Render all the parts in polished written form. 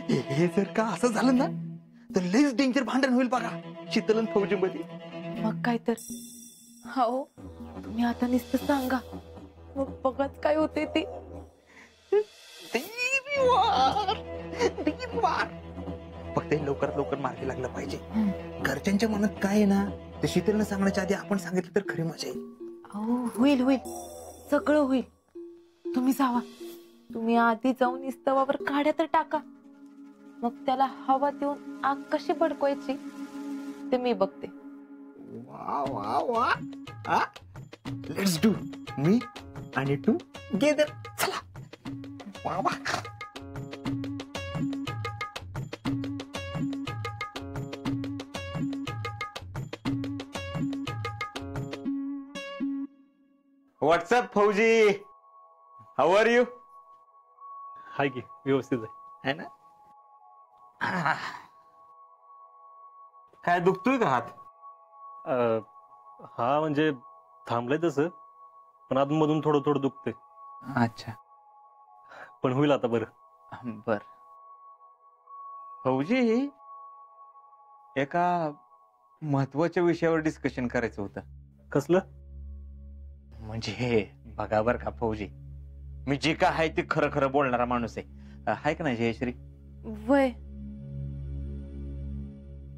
हे जर का असं झालं ना तर लयच डेंजर भांडण होईल बघा शीतल आणि फौजी मध्ये. मग काय तर. हो तुम्ही आता नुसतं सांगा मग बघाच काय होते ते. फक्त लवकरात लवकर मार्गी लागलं पाहिजे. घरच्यांच्या मनात काय आहे ना ते शीतलनं सांगण्याच्या आधी आपण सांगितलं तर खरी मजा येईल. हो होईल होईल सगळं होईल. तुम्ही जावा. तुम्ही आधी जाऊन इस्तवावर काढ्या तर टाका. मग त्याला हवा देऊन आग कशी भडकवायची ते मी बघते. वा वा वा. लेट्स डू मी आणि टू गेदर. चला वा वा. व्हॉट्सअप फौजी, हाऊ आर यू? हाय की व्यवस्थित है ना. काय दुखतोय का हात? हा म्हणजे थांबलंय तसं पण अधूनमधून थोडं थोडं दुखतंय. अच्छा पण होईल आता बरं. बर. फौजी एका महत्वाच्या विषयावर डिस्कशन करायचं होतं. कसलं? म्हणजे बघा बर का फौजी, मी जे काय आहे ते खरं खरं बोलणारा माणूस आहे का नाही जयश्री? वय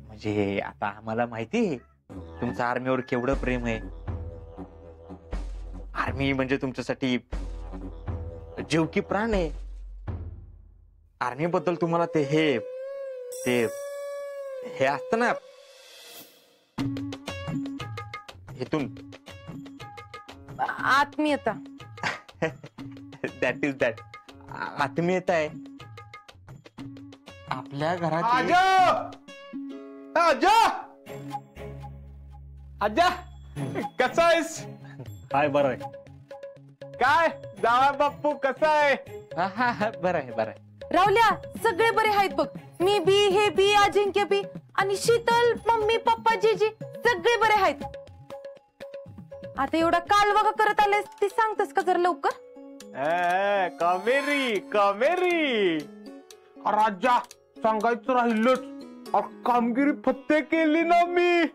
म्हणजे आता आम्हाला माहिती आहे तुमचं आर्मीवर केवढं प्रेम आहे. आर्मी म्हणजे तुमच्यासाठी जीव की प्राण आहे. आर्मी बद्दल तुम्हाला ते हे असतं ना हेतून आत्मीयता. That is that. आत्मीयता आहे आपल्या घरात. आजा आजा आजा कसा आहेस? हाय बरं आहे. काय जावा बाप्पू कसा आहे? हा बरं आहे बरं आहे. रावल्या सगळे बरे आहेत बघ. मी बी हे बी अजिंक्य बी आणि शीतल मम्मी पप्पा जीजी सगळे बरे आहेत. आता एवढा कालवा करत आलेस ते सांगतस का जरा लवकर? कामेरी कामेरी. राजा सांगायचं राहिलंच. कामगिरी फत्ते केली ना मी.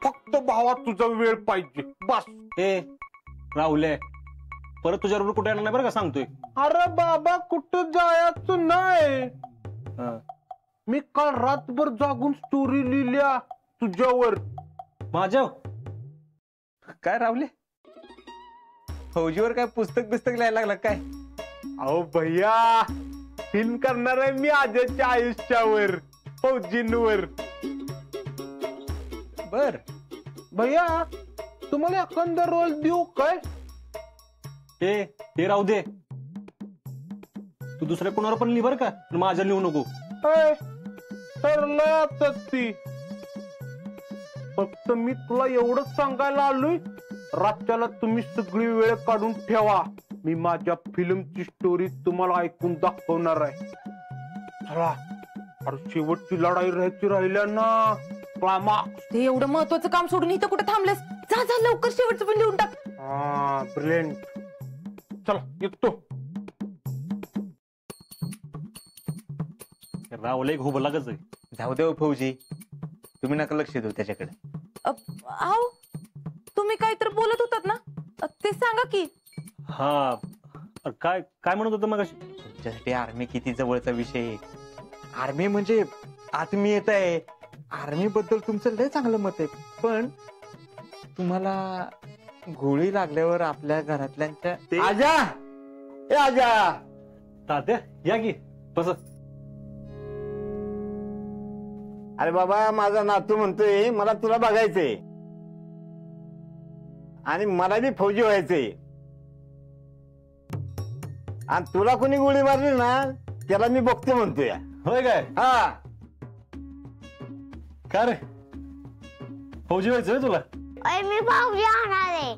फक्त भावा तुझा वेळ पाहिजे बस. ए राहुले परत तुझ्याबरोबर कुठे येणार नाही बरं का सांगतोय. अरे बाबा कुठं जायचं नाही. मी काल रातभर जागून स्टोरी लिहिल्या तुझ्यावर. माझ्या काय रावले फौजीवर काय पुस्तक लिहायला लागला काय? अहो भैया फिल्म करणार आहे मी आजच्या आयुष्यावर फौजींवर. बर भैया तुम्हाला एखादा रोल देऊ काय? ते राहू दे. तू दुसऱ्या कोणावर पण लिहि बरं का माझ्या लिहू नको. ठरलंय आता ती. फक्त मी तुला एवढंच सांगायला आलोय रातच्याला तुम्ही सगळी वेळ काढून ठेवा. मी माझ्या फिल्मची स्टोरी तुम्हाला ऐकून दाखवणार आहे. चला अरे शेवटची लढाई राहिल्या ना क्लायमॅक्स. ते एवढं महत्वाचं काम सोडून इथं कुठे थांबलेस? जा जा लवकर शेवटचं पण लिहून टाक. ब्रिलियंट. चला येतो. राहुल एक हुब लागच आहे. जाऊ देव फौजी तुम्ही नका लक्ष देऊ त्याच्याकडे. आहो तुम्ही काहीतरी बोलत होतात ना ते सांगा की. हा काय काय म्हणत होतं मग? तुमच्यासाठी आर्मी किती जवळचा विषय आहे. आर्मी म्हणजे आत्मीयता आहे. आर्मी बद्दल तुमचं लय चांगलं मत आहे. पण तुम्हाला गोळी लागल्यावर आपल्या घरातल्यांच्या आजा ए आजा तात्या या की बस. अरे बाबा माझा नातू म्हणतोय मला तुला बघायचंय आणि मला बी फौजी व्हायचंय. आणि तुला कोणी गोळी मारली ना त्याला मी बघतो म्हणतोय. होय काय? हा का रे फौजी व्हायचंय तुला? मी फौजी होणार आहे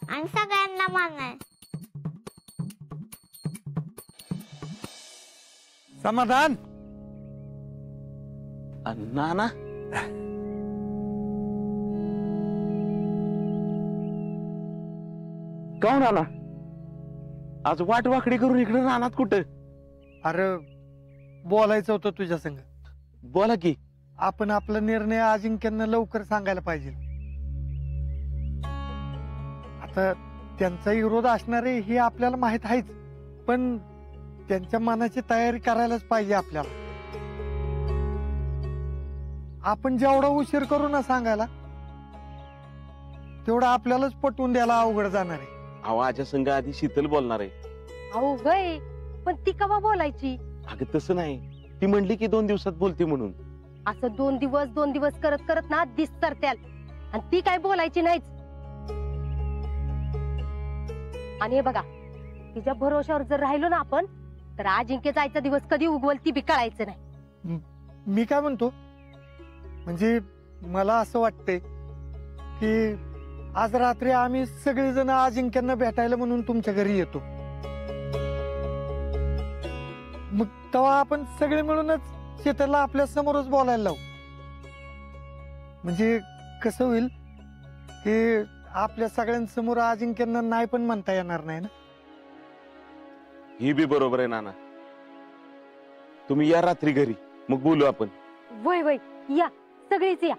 आणि सगळ्यांना मारणार. समाधान. नाना कोण आला? आज वाट वाकडी करून इकडे राहणार कुठं? अरे बोलायचं होतं तुझ्या संग. बोला की. आपण आपला निर्णय अजिंक्यांना लवकर सांगायला पाहिजे. आता त्यांचा विरोध असणार आहे हे आपल्याला माहित आहेच, पण त्यांच्या मनाची तयारी करायलाच पाहिजे आपल्याला. आपण जेवढा उशीर करू ना सांगायला, तेवढं आपल्यालाच पटवून द्यायला अवघड जाणार आहे. अहो आज्या संघ आधी शीतल बोलणार आहे. अहो गय, पण ती कवा बोलायची? अगं तसं नाही, ती म्हणली की 2 दिवसात बोलते म्हणून. असं 2 दिवस करत करत ना दिसतर त्याल, आणि ती काय बोलायची नाहीच. आणि हे बघा, तिच्या भरोशावर जर राहिलो ना आपण, तर अजिंक्य जायचा दिवस कधी उगवल ती बी कळायचं नाही. मी काय म्हणतो, म्हणजे मला असं वाटतंय की आज रात्री आम्ही सगळेजण अजिंक्यांना भेटायला म्हणून तुमच्या घरी येतो. मग तेव्हा आपण सगळे मिळूनच शीतलला आपल्या समोरच बोलायला लावू. म्हणजे कसं होईल की आपल्या सगळ्यांसमोर अजिंक्यांना नाही पण म्हणता येणार नाही ना. ही बी बरोबर आहे नाना. तुम्ही या रात्री घरी, मग बोलू आपण. वय वय, या सगळीच या.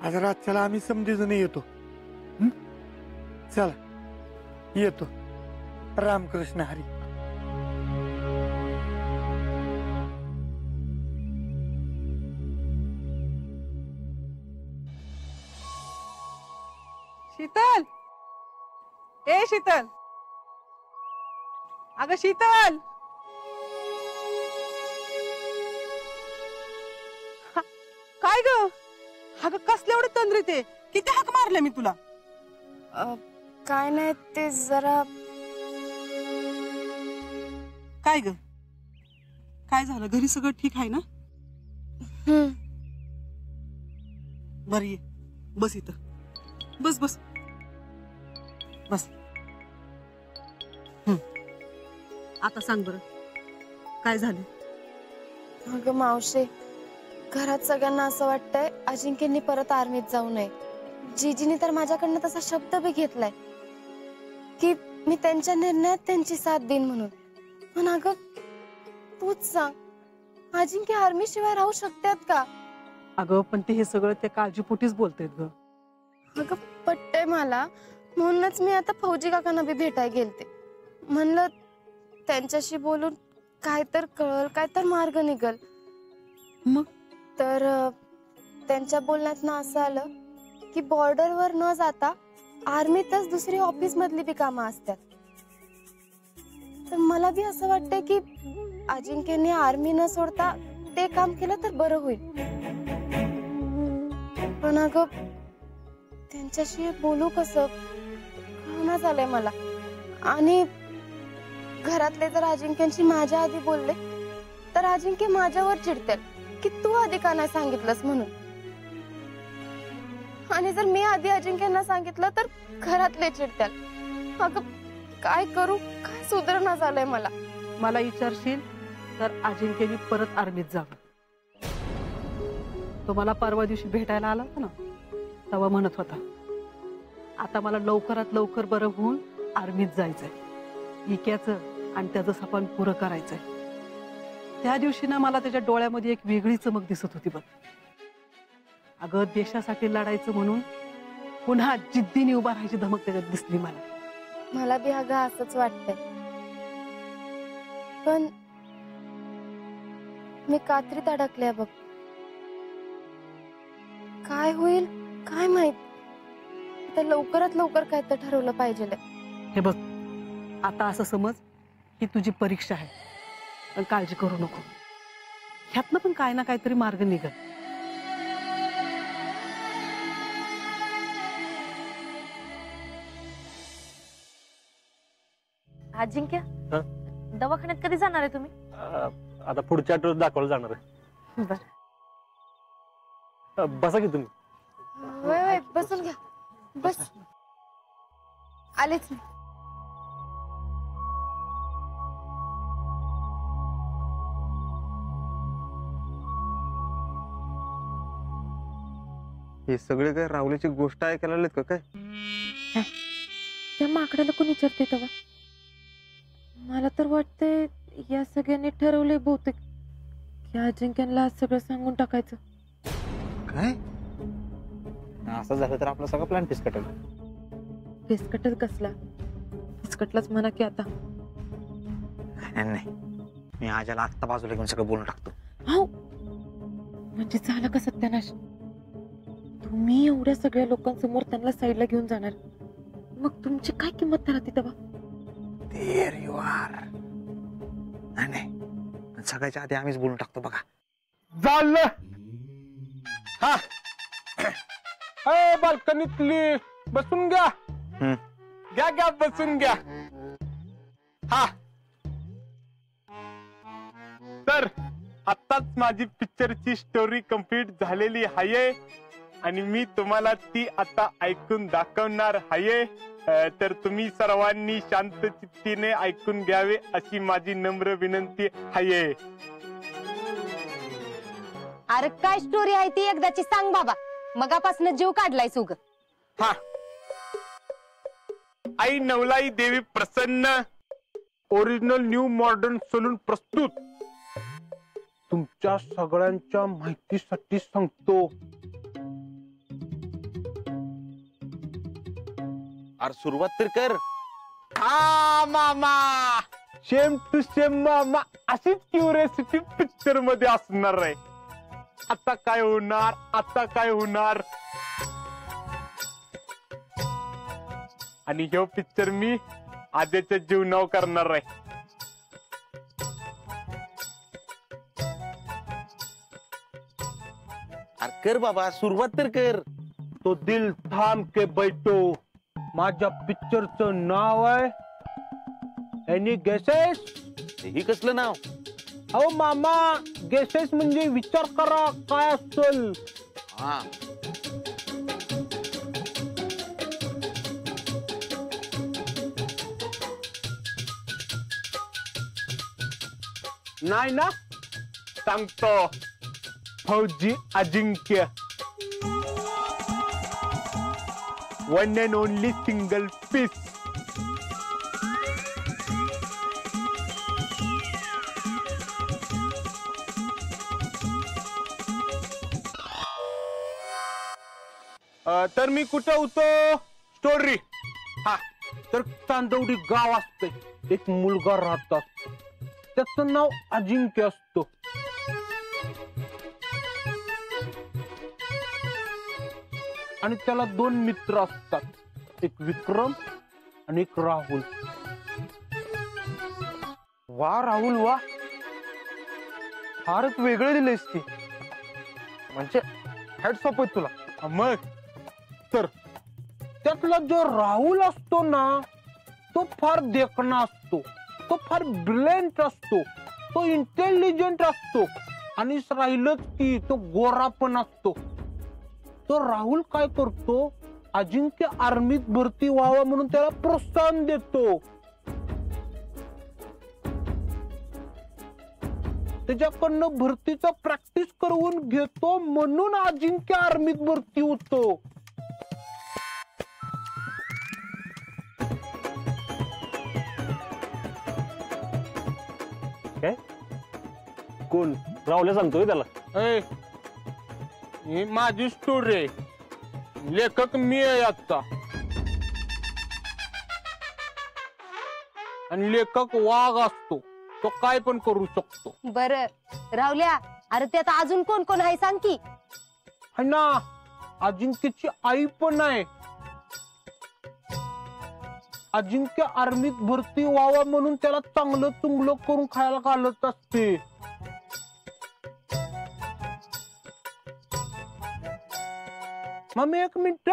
आज रातच्याला आम्ही समजेजण येतो. चला येतो. रामकृष्ण हरी. शीतल, ए शीतल, अगं शीतल. काय ग? अगं कसले एवढे तंद्री ते? किती हाक मारले मी तुला? काय नाही, ते जरा. काय ग? काय झालं? घरी सगळं ठीक आहे ना? बरं ये, बस इथं. बस बस बस. आता सांग बरं, काय झालं? अगं मावशे, घरात सगळ्यांना असं वाटतंय अजिंक्यनी परत आर्मीत जाऊ नये. जीजीनी तर माझ्याकडनं तसा शब्द बी घेतलाय की मी त्यांच्या निर्णयात त्यांची साथ देईन म्हणून. पण अगं तूच सांग, अजिंक्य आर्मी शिवाय राहू शकतात का? अगं पण ते हे सगळं त्या काळजीपोटीच बोलतायत ग. अगं पटतंय मला, म्हणूनच मी आता फौजी काकांना बी भेटाय गेलते. म्हणलं त्यांच्याशी बोलून काय तर कळल, काय तर मार्ग निघल. मग तर त्यांच्या बोलण्यात ना असं आलं की बॉर्डरवर न जाता आर्मीतच दुसरी ऑफिस मधली बी कामं असतात. तर मला बी असं वाटतंय की अजिंक्यने आर्मी न सोडता ते काम केलं तर बरं होईल. पण अगं त्यांच्याशी बोलू कसं कळना झालंय मला. आणि घरातले जर अजिंक्यांशी माझ्या आधी बोलले तर अजिंक्य माझ्यावर चिडतील की तू आधी का नाही सांगितलंस म्हणून. आणि जर मी आधी अजिंक्यांना सांगितलं तर घरातले चिडतील. अगं काय करू, काय सुधारणा झालंय मला. मला विचारशील तर अजिंक्यनी परत आर्मीत जावं. तो मला परवा दिवशी भेटायला आला होता ना, तेव्हा म्हणत होता आता मला लवकरात लवकर बरं होऊन आर्मीत जायचंय. इक्याचं आणि त्याचं सपन पुरं करायचंय. त्या दिवशी ना मला त्याच्या डोळ्यामध्ये एक वेगळी चमक दिसत होती बघ. अगं देशासाठी लढायचं म्हणून पुन्हा जिद्दीने उभा राहायची धमक त्याच्यात दिसली मला. मला बी अगं असंच वाटतंय. पण मी कात्रीत अडकले बघ. काय होईल काय माहित. तर लवकरात लवकर काय तर ठरवलं पाहिजे. हे बघ, आता असं समज की तुझी परीक्षा आहे, पण काळजी करू नको. ह्यातनं पण काय ना काहीतरी मार्ग निघल. अजिंक्य, दवाखान्यात कधी जाणार आहे तुम्ही? आता पुढच्या आठवड्यात दाखवायला जाणार आहे. बसा की तुम्ही. वय वय बसून घ्या. बस आलेच. हे सगळे काय राहुलीची गोष्ट ऐकायला आलेत का काय? त्या माकडाला कोण विचारते तेव्हा? मला तर वाटतंय या सगळ्यांनी ठरवलंय बहुतेक की अजिंक्यला आज सगळं सांगून टाकायचं. काय असं झालं तर आपला सगळं प्लॅन फिसकटेल. फिसकटच कसला, फिसकटलाच म्हणा की आता. नाही मी आजाला आत्ता बाजूला घेऊन सगळं बोलून टाकतो. हो म्हणजे झालं का सत्यानाश? तुम्ही एवढ्या सगळ्या लोकांसमोर त्यांना साईडला घेऊन जाणार, मग तुमची काय किंमत राहते तेव्हा? There you are. नाही सगळ्याच्या आधी आम्हीच बोलून टाकतो बघा. झालं. हा बाल्कनीतली बसून घ्या. घ्या बसून घ्या. हा तर आताच माझी पिक्चरची स्टोरी कंप्लीट झालेली आहे आणि मी तुम्हाला ती आता ऐकून दाखवणार आहे. तर तुम्ही सर्वांनी शांत चित्तीने ऐकून घ्यावे अशी माझी नम्र विनंती आहे. अरे काय स्टोरी आहे ती एकदाची सांग बाबा, मगापासून जीव काढलाय सुग. हा आई नवलाई देवी प्रसन्न ओरिजिनल न्यू मॉडर्न सलून प्रस्तुत तुमच्या सगळ्यांच्या माहितीसाठी सांगतो. अरे सुरुवात तर कर. हा मामा, सेम टू सेम मामा, अशीच क्युरियोसिटी पिक्चर मध्ये असणार आहे. आता काय होणार, आता काय होणार. आणि हे पिक्चर मी आद्याच्या जीवनावर करणार आहे. अरे कर बाबा, सुरुवात तर कर. तो दिल थांब के बैठो माझ्या पिक्चरचं नाव आहे एनी गेसेस. ही कसलं नाव? अहो मामा, गेसेस म्हणजे विचार करा काय असेल. हा नाही ना, सांगतो. फौजी Ajinkya, one and only single piece. तर मी कुठं होतो? स्टोरी. हा तर चांदवडी गाव असते, एक मुलगा राहतात, त्याचं नाव अजिंक्य असतो. आणि त्याला 2 मित्र असतात, एक विक्रम आणि एक राहुल. वा राहुल वा, फारच वेगळं दिलंयस की. म्हणजे हॅट्स ऑफ आहे तुला. मग तर त्यातला जो राहुल असतो ना, तो फार देखणा असतो, तो फार ब्रिलियंट असतो, तो इंटेलिजंट असतो. आणि राहिलंच की तो गोरा पण असतो. तो राहुल काय करतो, अजिंक्य आर्मीत भरती व्हावा म्हणून त्याला प्रोत्साहन देतो. त्याच्याकडनं भरतीचा प्रॅक्टिस करून घेतो, म्हणून अजिंक्य आर्मीत भरती होतो. काय कोण राहुल्या सांगतोय त्याला? ही माझी स्टोरी आहे, लेखक मी आहे आता. आणि लेखक वाघ असतो, तो काय पण करू शकतो. बर राहुल्या, अरे त्यात अजून कोण कोण आहे सांग की. है ना, अजिंक्यची आई पण आहे. अजिंक्य आर्मीत भरती व्हावा म्हणून त्याला चांगलं चुंगलं करून खायला घालत असते. Mummy 1 minute.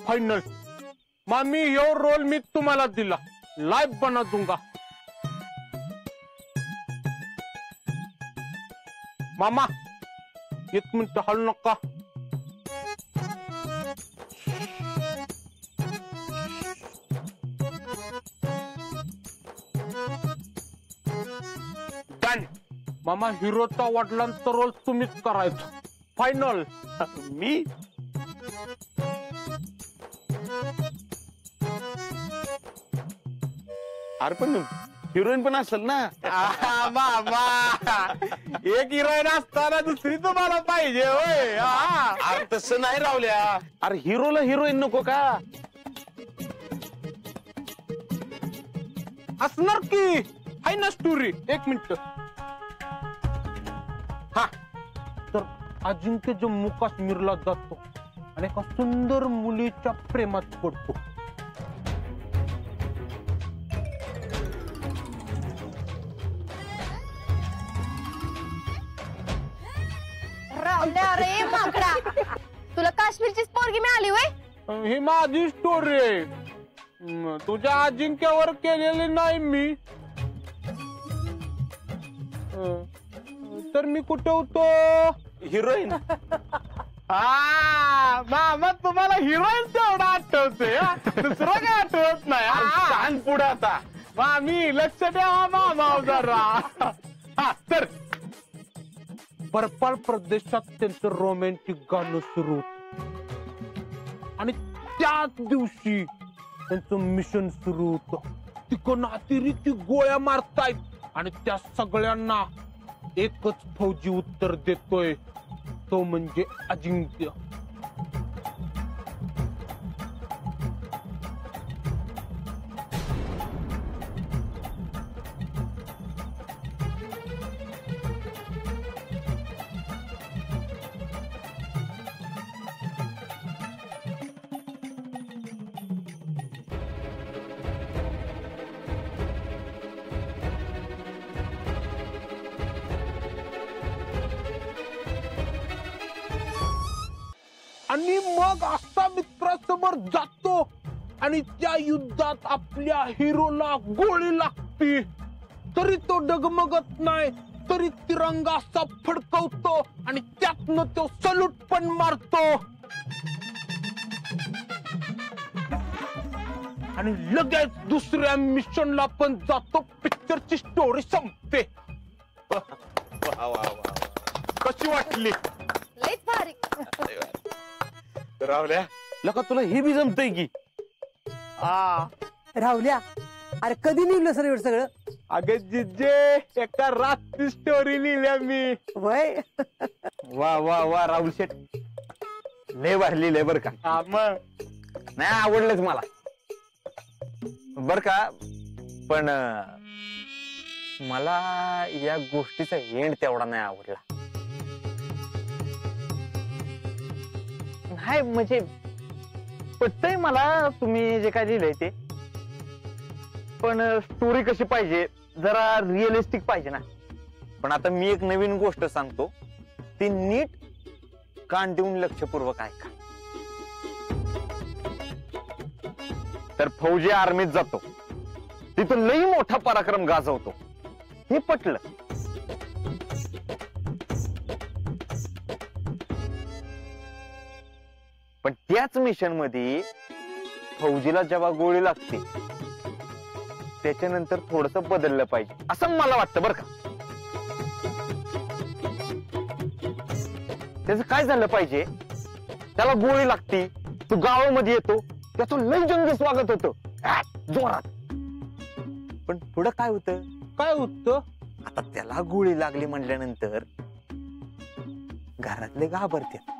फायनल मामी, यो रोल मी तुम्हाला दिला, लाइव बना दूंगा. मामा 1 मिनिट हलू नका. डन. मामा हिरोचा वडिलांचा रोल तुम्हीच करायचा. फायनल. मी अरे पण हिरोईन पण असेल ना. बाबा एक हिरोईन असताना दुसरी तुम्हाला पाहिजे होय. अरे तसं नाही रावल्या. अरे हिरोला हिरोईन नको का. असणार की आहे ना स्टोरी. एक मिनिट. हा तर अजिंक्य जम्मू काश्मीरला जातो आणि एका सुंदर मुलीच्या प्रेमात पडतो. रावल्या रे माकडा, तुला काश्मीरचीच पोरगी मिळाली वय? ही माझी स्टोरी आहे. तुझ्या अजिंक्यावर केलेली नाही मी. तर मी कुठे होतो? हिरोईन. मामा तुम्हाला हिरोईन तेवढा आठवते, दुसरं काय आठवत नाही. छान पुढे आता. मामी लक्ष द्या मामा जरा. तर पर्पल प्रदेशात त्यांचं रोमॅन्टिक गाणं सुरू होतं आणि त्याच दिवशी त्यांचं मिशन सुरू होतं. तिकडून अतिरिक्त गोळ्या मारतायत आणि त्या सगळ्यांना एकच फौजी उत्तर देतोय, तो म्हणजे अजिंक्य. आणि मग असा मित्रासमोर जातो आणि त्या युद्धात आपल्या हिरोला गोळी लागते, तरी तो डगमगत नाही, तरी तिरंगा असा फडकवतो आणि त्यातनं तो सलूट पण मारतो आणि लगेच दुसऱ्या मिशनला पण जातो. पिक्चरची स्टोरी संपते. कशी वाटली? लयच भारी. रावल्या लका तुला हे बी जमतंय की. राहुल्या अरे कधी लिहिलं सर एवढं सगळं? अगं जिजे एका रात्री स्टोरी लिहिल्या मी. वय वा वा वा राहुल शेठ, लय भारी लिहिलंय बर का. मग नाही आवडलंच मला बर का. पण मला या गोष्टीचा एंड तेवढा नाही आवडला. नाही म्हणजे पटतंय मला तुम्ही जे काय लिहिलंय ते, पण स्टोरी कशी पाहिजे, जरा रिअलिस्टिक पाहिजे ना. पण आता मी एक नवीन गोष्ट सांगतो, ती नीट कान देऊन लक्षपूर्वक ऐका. तर फौजी आर्मीत जातो, तिथं लई मोठा पराक्रम गाजवतो, हे पटलं. पण त्याच मिशन मध्ये फौजीला जेव्हा गोळी लागते त्याच्यानंतर थोडस बदललं पाहिजे असं मला वाटतं बर का. त्याचं काय झालं पाहिजे, त्याला गोळी लागती, तो गावामध्ये येतो, त्याचं लई जंगी स्वागत होतं जोरात. पण पुढं काय होतं? काय होतं? आता त्याला गोळी लागली म्हटल्यानंतर घरातले घाबरते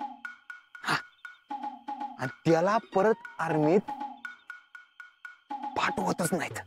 आणि त्याला परत आर्मीत पाठवतच नाहीत.